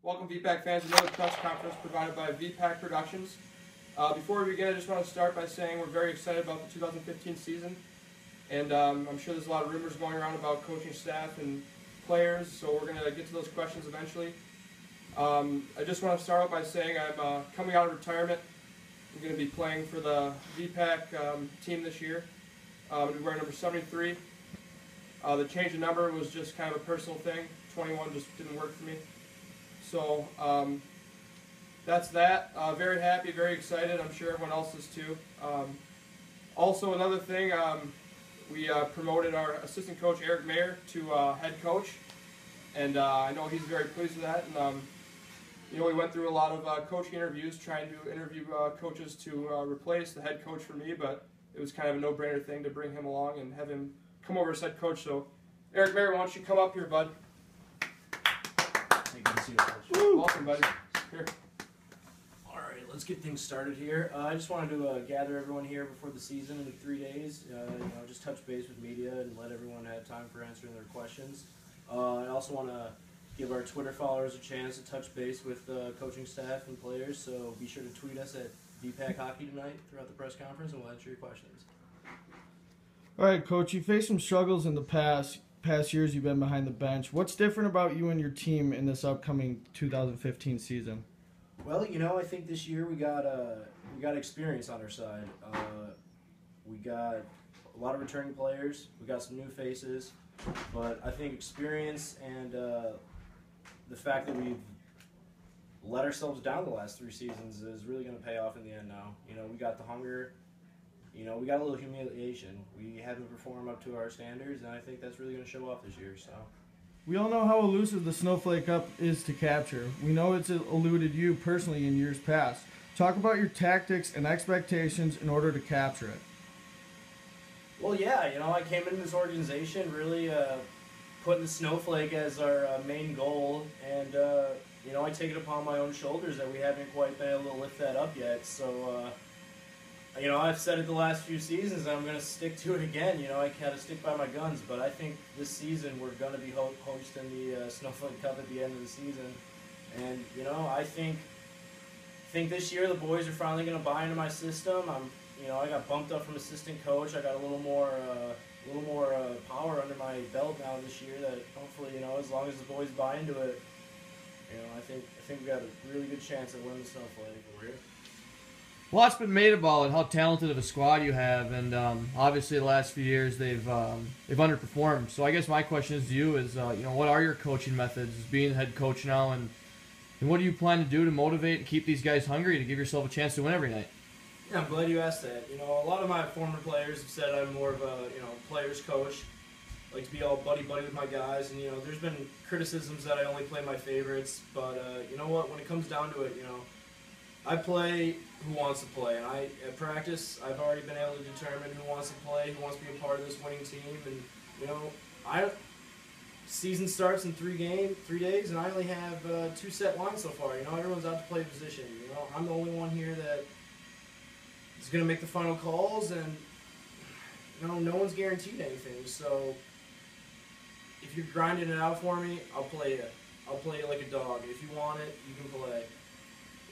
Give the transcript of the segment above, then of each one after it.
Welcome, Veepak fans, to another press conference provided by Veepak Productions. Before we begin, I just want to start by saying we're very excited about the 2015 season, and I'm sure there's a lot of rumors going around about coaching staff and players, so we're going to get to those questions eventually. I just want to start out by saying I'm coming out of retirement. I'm going to be playing for the Veepak team this year. I'm going to be wearing number 73. The change of number was just kind of a personal thing. 21 just didn't work for me. So that's that. Very happy, very excited. I'm sure everyone else is too. Also, another thing, we promoted our assistant coach, Eric Mayer, to head coach. And I know he's very pleased with that. And we went through a lot of coaching interviews, trying to interview coaches to replace the head coach for me, but it was kind of a no-brainer thing to bring him along and have him come over as head coach. So, Eric Mayer, why don't you come up here, bud? Welcome, buddy. Here. All right, let's get things started here. I just wanted to gather everyone here before the season in 3 days. Just touch base with media and let everyone have time for answering their questions. I also want to give our Twitter followers a chance to touch base with coaching staff and players. So be sure to tweet us at Veepak Hockey tonight throughout the press conference, and we'll answer your questions. All right, Coach. You faced some struggles in the past years you've been behind the bench. What's different about you and your team in this upcoming 2015 season? Well, I think this year we got experience on our side. We got a lot of returning players. We got some new faces, but I think experience and the fact that we've let ourselves down the last 3 seasons is really going to pay off in the end now. We got the hunger. We got a little humiliation. We haven't performed up to our standards, and I think that's really going to show off this year. So, we all know how elusive the Snowflake Cup is to capture. We know it's eluded you personally in years past. Talk about your tactics and expectations in order to capture it. Well, yeah, I came into this organization really putting the Snowflake as our main goal, and I take it upon my own shoulders that we haven't quite been able to lift that up yet. So. I've said it the last few seasons, and I'm going to stick to it again. I kind of stick by my guns, but I think this season we're going to be hosting the Snowflake Cup at the end of the season. And, I think this year the boys are finally going to buy into my system. I got bumped up from assistant coach. I got a little more power under my belt now this year that hopefully, as long as the boys buy into it, I think we got a really good chance at winning the Snowflake over here. A lot's been made about how talented of a squad you have, and obviously the last few years they've underperformed. So I guess my question is to you is, what are your coaching methods as being the head coach now, and what do you plan to do to motivate and keep these guys hungry to give yourself a chance to win every night? Yeah, I'm glad you asked that. A lot of my former players have said I'm more of a player's coach. I like to be all buddy-buddy with my guys, and there's been criticisms that I only play my favorites, but you know what? When it comes down to it, I play who wants to play, and at practice I've already been able to determine who wants to play, who wants to be a part of this winning team, and season starts in 3 days, and I only have 2 set lines so far. Everyone's out to play a position. I'm the only one here that is going to make the final calls, and no one's guaranteed anything. So if you're grinding it out for me, I'll play it. I'll play it like a dog. If you want it, you can play.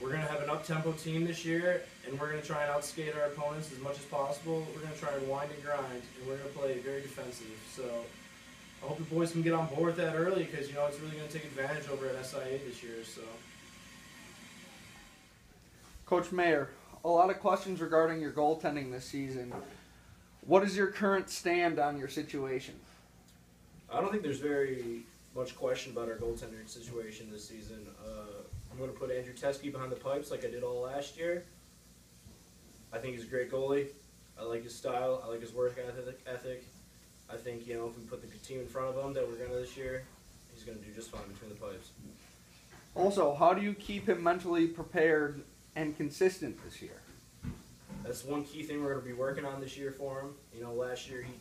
We're going to have an up-tempo team this year, and we're going to try and outskate our opponents as much as possible. We're going to try and wind and grind, and we're going to play very defensive. So I hope the boys can get on board with that early because, it's really going to take advantage over at SIA this year. So, Coach Mayer, a lot of questions regarding your goaltending this season. What is your current stand on your situation? I don't think there's very much question about our goaltending situation this season. I'm going to put Andrew Teskey behind the pipes like I did all last year. I think he's a great goalie. I like his style. I like his work ethic. I think, if we put the team in front of him that we're going to this year, he's going to do just fine between the pipes. Also, how do you keep him mentally prepared and consistent this year? That's one key thing we're going to be working on this year for him. Last year he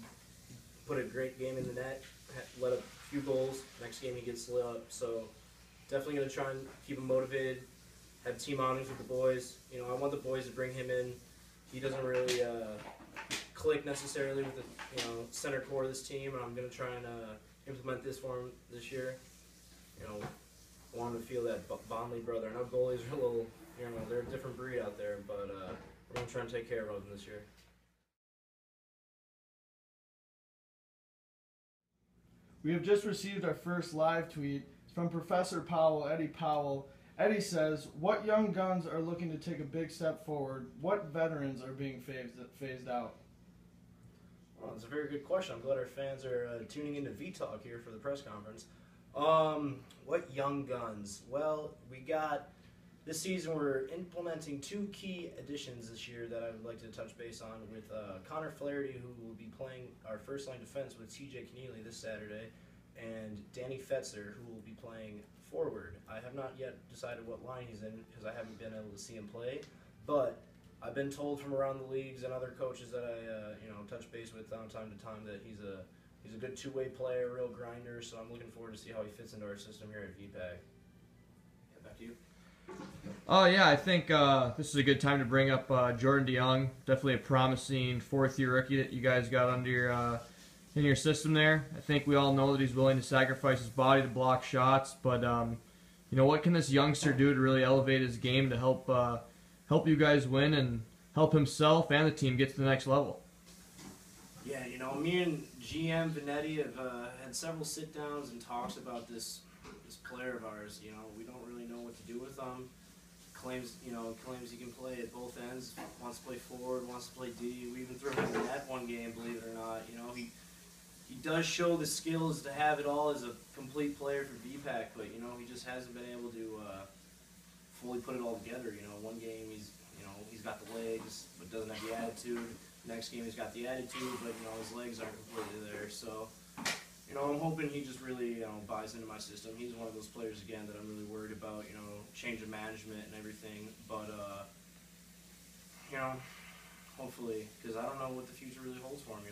put a great game in the net, let up a few goals. Next game he gets lit up. So definitely going to try and keep him motivated, have team outings with the boys. I want the boys to bring him in. He doesn't really click necessarily with the center core of this team, and I'm going to try and implement this for him this year. I want them to feel that Bondley brother. And our goalies are a little, they're a different breed out there, but we're going to try and take care of them this year. We have just received our first live tweet from Professor Powell, Eddie Powell. Eddie says, what young guns are looking to take a big step forward? What veterans are being phased out? Well, that's a very good question. I'm glad our fans are tuning into V-Talk here for the press conference. What young guns? Well, we got this season we're implementing 2 key additions this year that I would like to touch base on with Connor Flaherty, who will be playing our first-line defense with TJ Keneally this Saturday, and Danny Fetzer, who will be playing forward. I have not yet decided what line he's in because I haven't been able to see him play, but I've been told from around the leagues and other coaches that I touch base with from time to time that he's a good two-way player, real grinder. So I'm looking forward to see how he fits into our system here at VPAC. Yeah, back to you. Oh yeah, I think this is a good time to bring up Jordan DeYoung. Definitely a promising 4th-year rookie that you guys got under your in your system there. I think we all know that he's willing to sacrifice his body to block shots, but what can this youngster do to really elevate his game to help you guys win and help himself and the team get to the next level? Yeah, me and GM Vanetti have had several sit-downs and talks about this player of ours. We don't really know what to do with him. Claims he can play at both ends. Wants to play forward, wants to play D. We even threw him in the net one game, believe it or not. He does show the skills to have it all as a complete player for VPAC, but he just hasn't been able to fully put it all together. One game he's got the legs but doesn't have the attitude. Next game he's got the attitude, but his legs aren't completely there. So I'm hoping he just really buys into my system. He's one of those players again that I'm really worried about. Change of management and everything, but hopefully, because I don't know what the future really holds for him.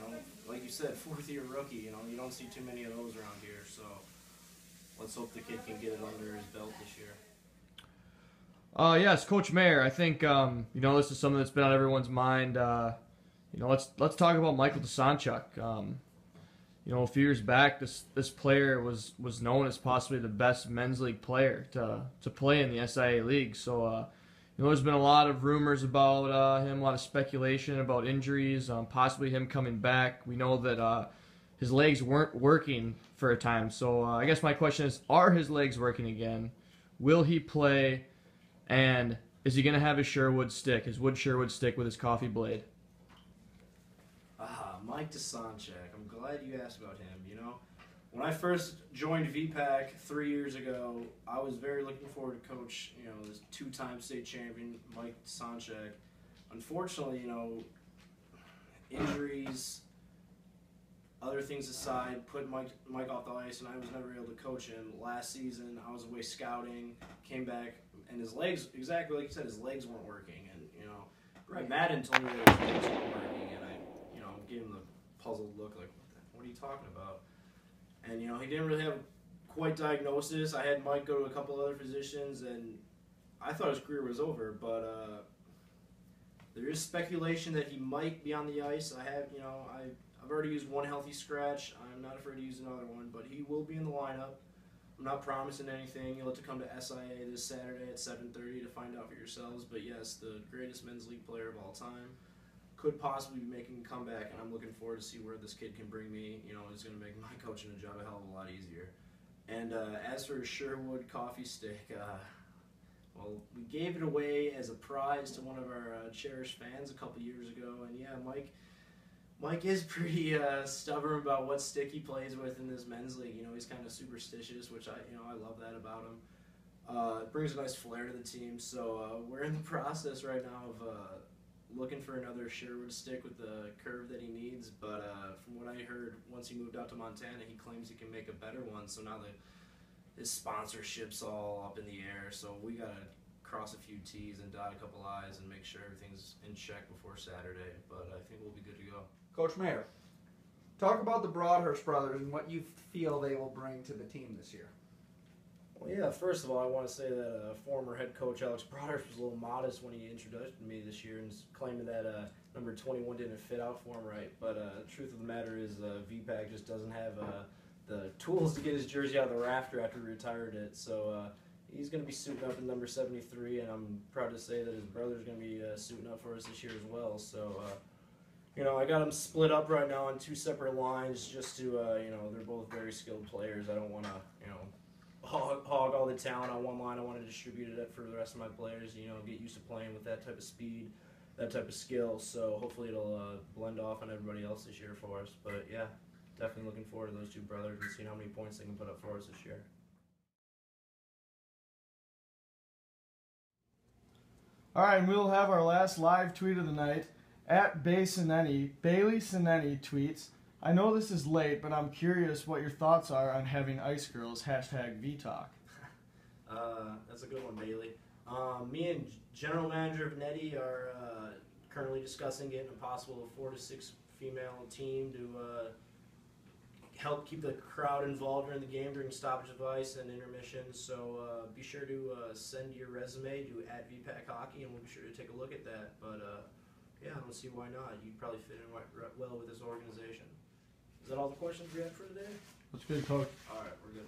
Like you said, 4th-year rookie. You don't see too many of those around here. So let's hope the kid can get it under his belt this year. Yes, Coach Mayer. I think this is something that's been on everyone's mind. Let's talk about Michael Desanchuk. A few years back, this player was known as possibly the best men's league player to play in the SIA league. So there's been a lot of rumors about him, a lot of speculation about injuries, possibly him coming back. We know that his legs weren't working for a time. So I guess my question is, are his legs working again? Will he play? And is he going to have his Sherwood stick, his wood Sherwood stick with his coffee blade? Mike Desanchuk. I'm glad you asked about him. When I first joined VPAC 3 years ago, I was very looking forward to coach, this 2-time state champion, Mike Desanchuk. Unfortunately, injuries, other things aside, put Mike off the ice, and I was never able to coach him. Last season, I was away scouting, came back, and his legs, exactly like you said, his legs weren't working. And Madden told me that his legs weren't working, and I gave him the puzzled look, like, what are you talking about? And he didn't really have quite diagnosis. I had Mike go to a couple other physicians, and I thought his career was over. But there is speculation that he might be on the ice. I've already used one healthy scratch. I'm not afraid to use another one, but he will be in the lineup. I'm not promising anything. You'll have to come to SIA this Saturday at 7:30 to find out for yourselves. But yes, the greatest men's league player of all time could possibly be making a comeback, and I'm looking forward to see where this kid can bring me. It's going to make my coaching job a hell of a lot easier. And as for Sherwood coffee stick, well, we gave it away as a prize to one of our cherished fans a couple years ago. And yeah, Mike is pretty stubborn about what stick he plays with in this men's league. He's kind of superstitious, which I love that about him. It brings a nice flair to the team. So we're in the process right now of looking for another Sherwood stick with the curve that he needs, but from what I heard, once he moved out to Montana, he claims he can make a better one, so now his sponsorship's all up in the air, so we got to cross a few T's and dot a couple I's and make sure everything's in check before Saturday, but I think we'll be good to go. Coach Mayer, talk about the Broadhurst brothers and what you feel they will bring to the team this year. Well, yeah, first of all, I want to say that former head coach Alex Broadhurst was a little modest when he introduced me this year and claiming that number 21 didn't fit out for him right. But the truth of the matter is VPAC just doesn't have the tools to get his jersey out of the rafter after he retired it. So he's going to be suiting up in number 73, and I'm proud to say that his brother's going to be suiting up for us this year as well. So, I got them split up right now on 2 separate lines just to, they're both very skilled players. I don't want to, hog all the talent on one line. I want to distribute it for the rest of my players, get used to playing with that type of speed, that type of skill. So hopefully it'll blend off on everybody else this year for us. But yeah, definitely looking forward to those 2 brothers and seeing how many points they can put up for us this year. All right, and we'll have our last live tweet of the night. At Bailey Sineni tweets, I know this is late, but I'm curious what your thoughts are on having Ice Girls, #VTalk. That's a good one, Bailey. Me and General Manager of Netty are currently discussing getting a possible 4 to 6 female team to help keep the crowd involved during the game during stoppage of ice and intermission. So be sure to send your resume to @Veepak Hockey, and we'll be sure to take a look at that. But yeah, I don't see why not. You'd probably fit in well with this organization. Is that all the questions we had for today? That's good, Coach. All right, we're good.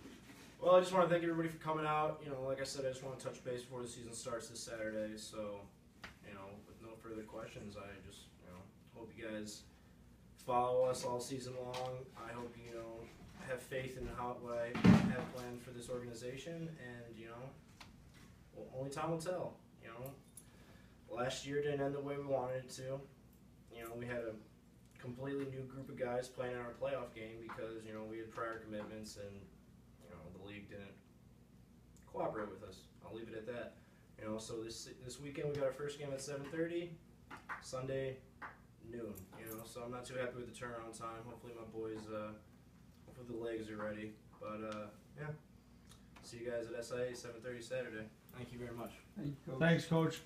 Well, I just want to thank everybody for coming out. Like I said, I just want to touch base before the season starts this Saturday. So, with no further questions, I just, hope you guys follow us all season long. I hope you have faith in what I have planned for this organization, and only time will tell. Last year didn't end the way we wanted it to. We had a completely new group of guys playing in our playoff game because we had prior commitments, and the league didn't cooperate with us. I'll leave it at that. So this weekend we got our first game at 7:30, Sunday noon. So I'm not too happy with the turnaround time. Hopefully my boys, hopefully the legs are ready. But yeah, see you guys at SIA 7:30 Saturday. Thank you very much. Thanks, Coach.